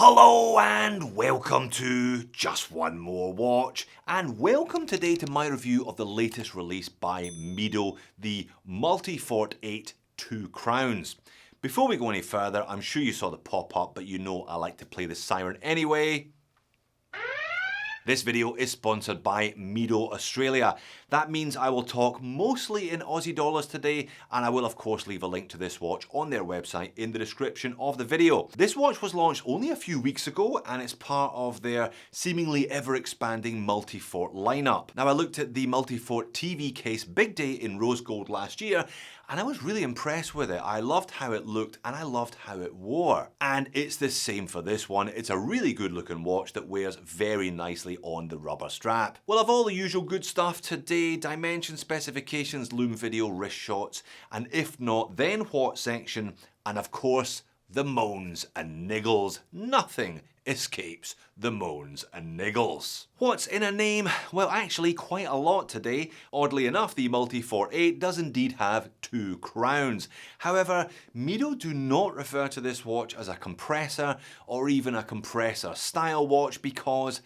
Hello and welcome to Just One More Watch, and welcome today to my review of the latest release by Mido, the Multifort 8 2 Crowns. Before we go any further, I'm sure you saw the pop-up, but you know I like to play the siren anyway. This video is sponsored by Mido Australia. That means I will talk mostly in Aussie dollars today, and I will of course leave a link to this watch on their website in the description of the video. This watch was launched only a few weeks ago, and it's part of their seemingly ever-expanding Multifort lineup. Now, I looked at the Multifort TV case Big Day in rose gold last year, and I was really impressed with it. I loved how it looked and I loved how it wore. And it's the same for this one. It's a really good looking watch that wears very nicely on the rubber strap. We'll have all the usual good stuff today: dimensions, specifications, Lume video, wrist shots, and if not, then what section, and of course, the moans and niggles. Nothing escapes the moans and niggles. What's in a name? Well, actually quite a lot today. Oddly enough, the Multifort 8 does indeed have 2 crowns. However, Mido do not refer to this watch as a compressor or even a compressor style watch, because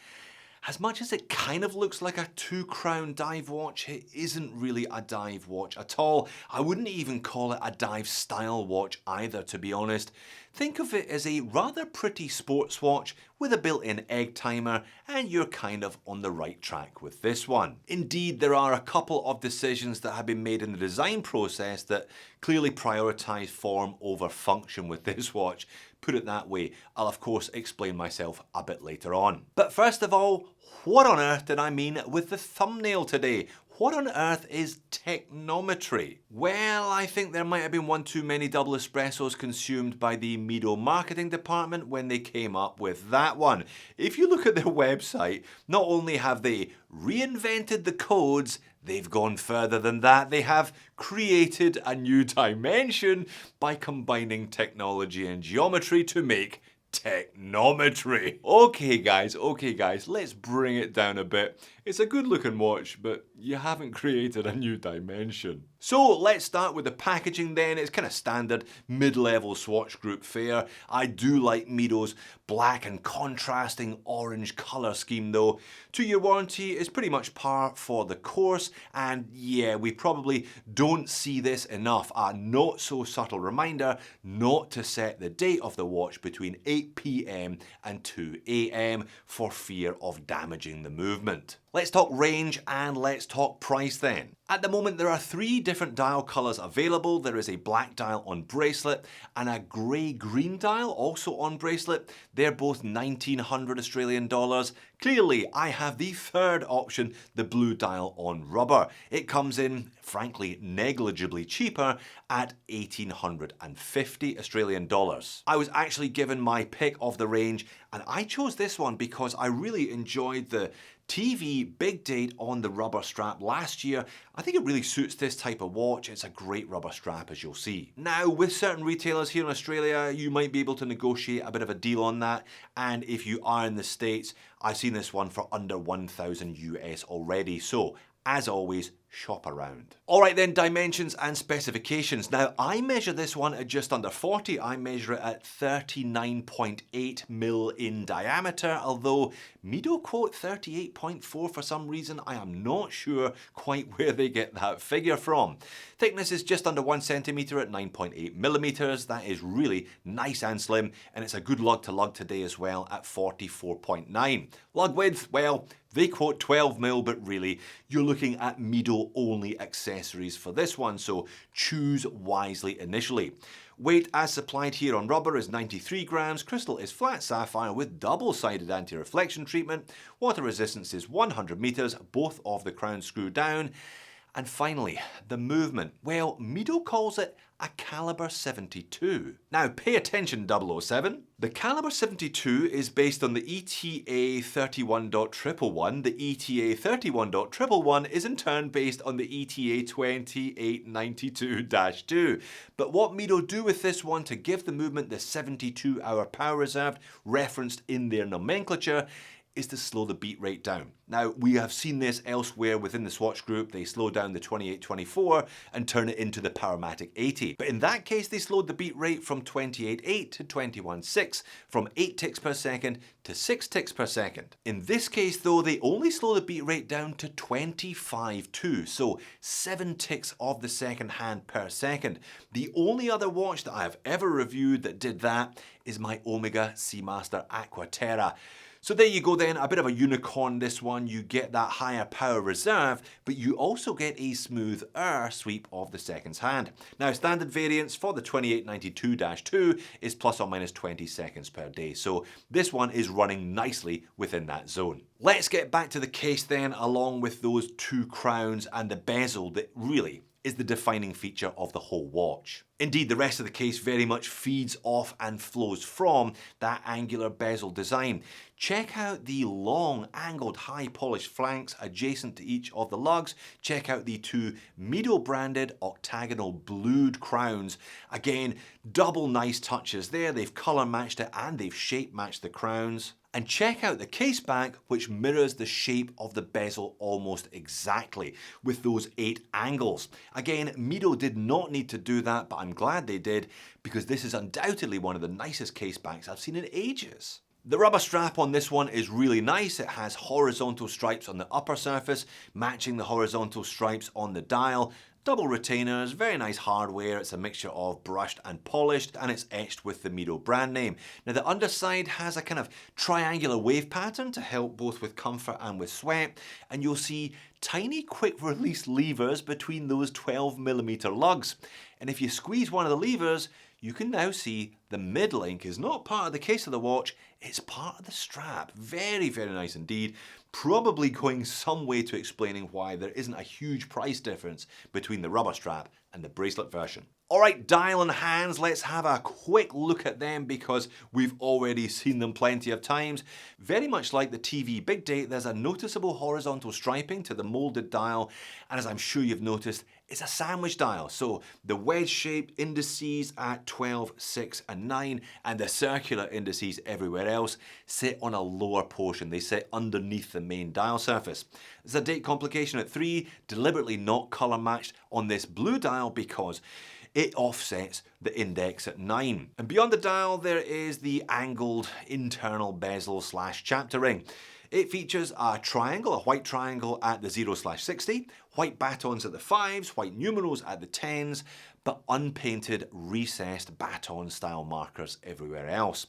as much as it kind of looks like a 2 crown dive watch, it isn't really a dive watch at all. I wouldn't even call it a dive style watch either, to be honest. Think of it as a rather pretty sports watch with a built-in egg timer, and you're kind of on the right track with this one. Indeed, there are a couple of decisions that have been made in the design process that clearly prioritize form over function with this watch. Put it that way. I'll of course explain myself a bit later on. But first of all, what on earth did I mean with the thumbnail today? What on earth is technometry? Well, I think there might have been one too many double espressos consumed by the Mido marketing department when they came up with that one. If you look at their website, not only have they reinvented the codes, they've gone further than that. They have created a new dimension by combining technology and geometry to make technometry. Okay guys, let's bring it down a bit. It's a good looking watch, but you haven't created a new dimension. So let's start with the packaging then. It's kind of standard mid-level Swatch Group fare. I do like Mido's black and contrasting orange colour scheme though. 2-year warranty is pretty much par for the course, and yeah, we probably don't see this enough. A not so subtle reminder not to set the date of the watch between 8 PM and 2 AM for fear of damaging the movement. Let's talk range and let's talk price then. At the moment there are 3 different dial colours available. There is a black dial on bracelet and a grey-green dial also on bracelet. They're both 1,900 Australian dollars. Clearly I have the third option, the blue dial on rubber. It comes in, frankly, negligibly cheaper at 1,850 Australian dollars. I was actually given my pick of the range, and I chose this one because I really enjoyed the TV Big Date on the rubber strap last year. I think it really suits this type of watch. It's a great rubber strap, as you'll see. Now, with certain retailers here in Australia, you might be able to negotiate a bit of a deal on that. And if you are in the States, I've seen this one for under 1,000 US already. So, as always, shop around. Alright then, dimensions and specifications. Now, I measure this one at just under 40. I measure it at 39.8 mil in diameter, although Mido quote 38.4 for some reason. I am not sure quite where they get that figure from. Thickness is just under 1 centimeter at 9.8 millimeters. That is really nice and slim, and it's a good lug to lug today as well at 44.9. Lug width, well, they quote 12 mil, but really, you're looking at Mido only accessories for this one, so choose wisely initially. Weight as supplied here on rubber is 93 grams, crystal is flat sapphire with double-sided anti-reflection treatment, water resistance is 100 meters, both of the crowns screw down. And finally, the movement. Well, Mido calls it a caliber 72. Now pay attention 007. The caliber 72 is based on the ETA 31.111. The ETA 31.111 is in turn based on the ETA 2892-2. But what Mido do with this one to give the movement the 72-hour power reserve referenced in their nomenclature is to slow the beat rate down. Now, we have seen this elsewhere within the Swatch group. They slowed down the 2824 and turn it into the Powermatic 80. But in that case, they slowed the beat rate from 28.8 to 21.6, from 8 ticks per second to 6 ticks per second. In this case though, they only slow the beat rate down to 25.2, so 7 ticks of the second hand per second. The only other watch that I have ever reviewed that did that is my Omega Seamaster Aquaterra. So there you go then, a bit of a unicorn this one. You get that higher power reserve, but you also get a smoother sweep of the seconds hand. Now, standard variance for the 2892-2 is plus or minus 20 seconds per day. So this one is running nicely within that zone. Let's get back to the case then, along with those two crowns and the bezel that really is the defining feature of the whole watch. Indeed, the rest of the case very much feeds off and flows from that angular bezel design. Check out the long, angled, high polished flanks adjacent to each of the lugs. Check out the two Mido branded octagonal blued crowns. Again, double nice touches there. They've color matched it and they've shape matched the crowns. And check out the caseback, which mirrors the shape of the bezel almost exactly, with those 8 angles. Again, Mido did not need to do that, but I'm glad they did, because this is undoubtedly one of the nicest casebacks I've seen in ages. The rubber strap on this one is really nice. It has horizontal stripes on the upper surface, matching the horizontal stripes on the dial. Double retainers, very nice hardware. It's a mixture of brushed and polished, and it's etched with the Mido brand name. Now the underside has a kind of triangular wave pattern to help both with comfort and with sweat, and you'll see tiny quick release levers between those 12mm lugs. And if you squeeze one of the levers, you can now see the mid-link is not part of the case of the watch, it's part of the strap. Very, very nice indeed. Probably going some way to explaining why there isn't a huge price difference between the rubber strap and the bracelet version. Alright, dial and hands, let's have a quick look at them because we've already seen them plenty of times. Very much like the TV Big Day, there's a noticeable horizontal striping to the molded dial, and as I'm sure you've noticed, it's a sandwich dial. So the wedge-shaped indices at 12, 6 and 9 and the circular indices everywhere else sit on a lower portion. They sit underneath the main dial surface. There's a date complication at 3, deliberately not color matched on this blue dial because it offsets the index at 9. And beyond the dial there is the angled internal bezel / chapter ring. It features a triangle, a white triangle at the 0/60, white batons at the 5s, white numerals at the 10s, but unpainted recessed baton style markers everywhere else.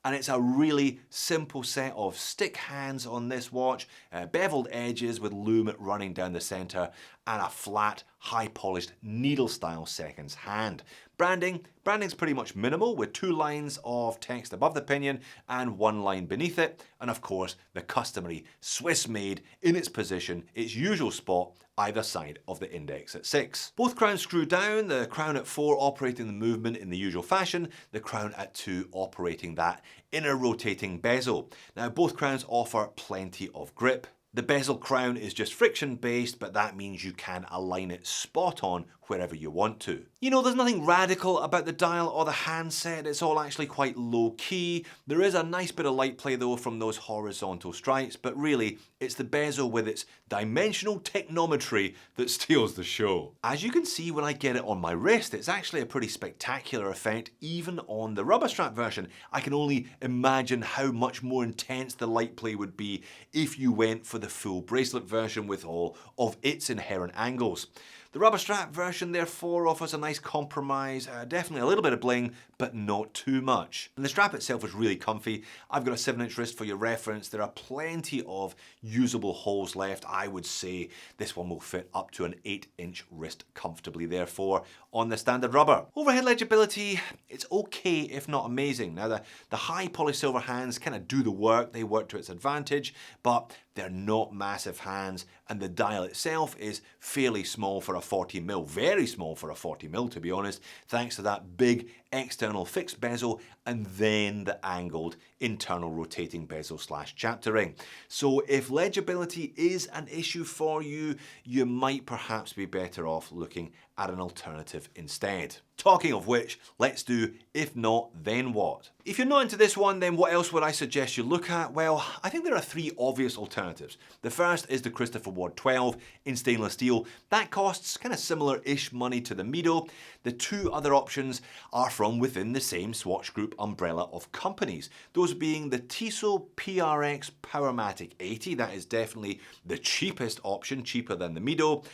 And it's a really simple set of stick hands on this watch, beveled edges with Lume running down the center, and a flat, high polished needle style seconds hand. Branding's pretty much minimal with 2 lines of text above the pinion and 1 line beneath it, and of course the customary Swiss made in its position, its usual spot either side of the index at 6. Both crowns screw down, the crown at 4 operating the movement in the usual fashion, the crown at 2 operating that inner rotating bezel. Now both crowns offer plenty of grip. The bezel crown is just friction based, but that means you can align it spot on wherever you want to. You know, there's nothing radical about the dial or the handset, it's all actually quite low key. There is a nice bit of light play though from those horizontal stripes, but really it's the bezel with its dimensional technometry that steals the show. As you can see when I get it on my wrist, it's actually a pretty spectacular effect even on the rubber strap version. I can only imagine how much more intense the light play would be if you went for the full bracelet version with all of its inherent angles. The rubber strap version therefore offers a nice compromise, definitely a little bit of bling, but not too much. And the strap itself is really comfy. I've got a 7-inch wrist for your reference. There are plenty of usable holes left. I would say this one will fit up to an 8-inch wrist comfortably therefore on the standard rubber. Overhead legibility, it's okay if not amazing. Now the high polished silver hands kind of do the work, they work to its advantage, but they're not massive hands, and the dial itself is fairly small for a 40mm, very small for a 40mm to be honest, thanks to that big external fixed bezel and then the angled internal rotating bezel / chapter ring. So if legibility is an issue for you, you might perhaps be better off looking at an alternative instead. Talking of which, let's do If Not, Then What? If you're not into this one, then what else would I suggest you look at? Well, I think there are three obvious alternatives. The first is the Christopher Ward 12 in stainless steel. That costs kind of similar-ish money to the Mido. The two other options are from within the same Swatch Group umbrella of companies. Those being the Tissot PRX Powermatic 80, that is definitely the cheapest option, cheaper than the Mido.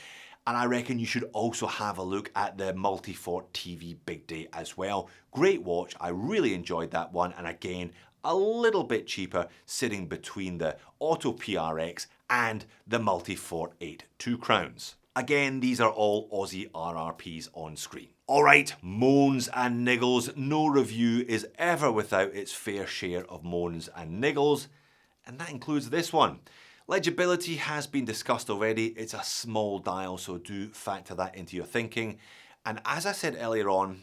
And I reckon you should also have a look at the Multifort TV Big Day as well. Great watch, I really enjoyed that one, and again, a little bit cheaper, sitting between the Auto PRX and the Multifort 8 2 Crowns. Again, these are all Aussie RRPs on screen. Alright, moans and niggles. No review is ever without its fair share of moans and niggles, and that includes this one. Legibility has been discussed already. It's a small dial, so do factor that into your thinking. And as I said earlier on,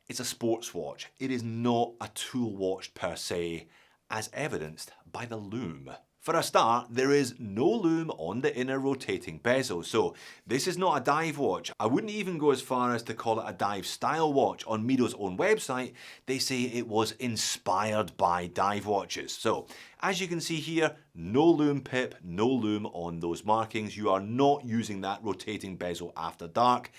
it's a sports watch. It is not a tool watch per se, as evidenced by the Lume. For a start, there is no lume on the inner rotating bezel, so this is not a dive watch. I wouldn't even go as far as to call it a dive style watch. On Mido's own website, they say it was inspired by dive watches. So, as you can see here, no lume pip, no lume on those markings. You are not using that rotating bezel after dark.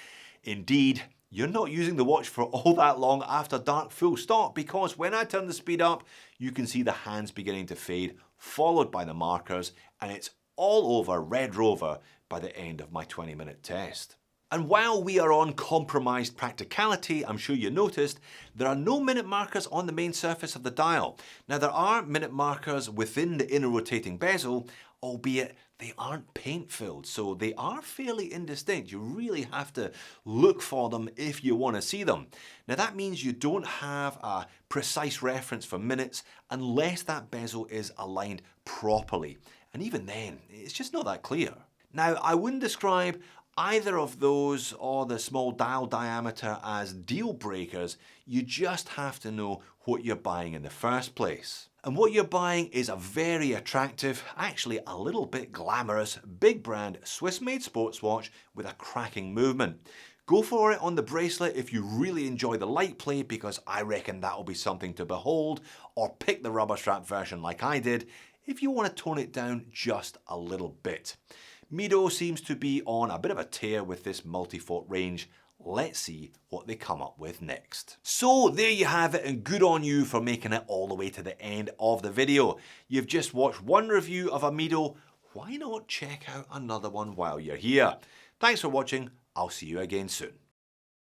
Indeed, you're not using the watch for all that long after dark, full stop, because when I turn the speed up, you can see the hands beginning to fade, followed by the markers, and it's all over Red Rover by the end of my 20-minute test. And while we are on compromised practicality, I'm sure you noticed, there are no minute markers on the main surface of the dial. Now there are minute markers within the inner rotating bezel, albeit they aren't paint filled, so they are fairly indistinct. You really have to look for them if you want to see them. Now that means you don't have a precise reference for minutes unless that bezel is aligned properly. And even then, it's just not that clear. Now, I wouldn't describe either of those or the small dial diameter as deal breakers. You just have to know what you're buying in the first place. And what you're buying is a very attractive, actually a little bit glamorous, big brand Swiss-made sports watch with a cracking movement. Go for it on the bracelet if you really enjoy the light play, because I reckon that'll be something to behold, or pick the rubber strap version like I did if you want to tone it down just a little bit. Mido seems to be on a bit of a tear with this Multifort range. Let's see what they come up with next. So there you have it, and good on you for making it all the way to the end of the video. You've just watched one review of a Mido. Why not check out another one while you're here? Thanks for watching. I'll see you again soon.